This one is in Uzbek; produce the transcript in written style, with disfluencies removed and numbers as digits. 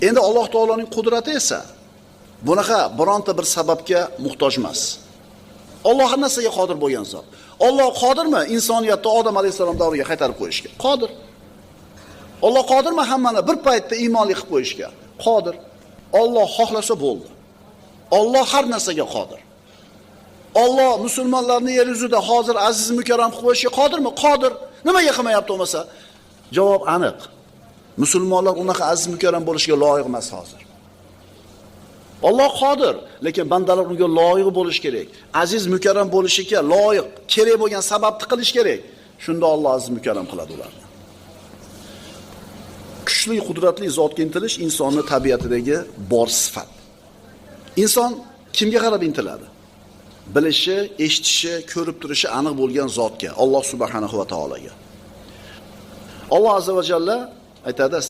Endi Alloh taoloning qudrati esa bunaqa bironta bir sababga muhtoj emas. Alloh har narsaga qodir bo'lgan zot. Alloh qodirmi insoniyatni Odam alayhisalom davriga qaytarib qo'yishga? Qodir. Alloh qodirmi hammani bir paytda iymonli qilib qo'yishga? Qodir. Alloh xohlasa bo'ldi. Alloh har narsaga qodir. Alloh musulmonlarni yer yuzida hozir aziz mukarram qilib qo'yishga qodirmi? Qodir. Nimaga qilmayapti bo'lmasa? Javob aniq. Musulmonlar unaqa aziz mukarram bo'lishiga loyiq emas hozir. Alloh qodir, lekin bandalar unga loyiq bo'lish kerak. Aziz mukarram bo'lishiga loyiq, kerak bo'lgan sababni qilish kerak. Shunda Alloh aziz mukarram qiladi ularni. Kuchli, qudratli zotga intilish insonning tabiatidagi bor sifat. Inson kimga qarab intiladi? Bilishi, eshitishi, ko'rib turishi aniq bo'lgan zotga, Alloh subhanahu va taologa. Alloh azza va jalla aytadi: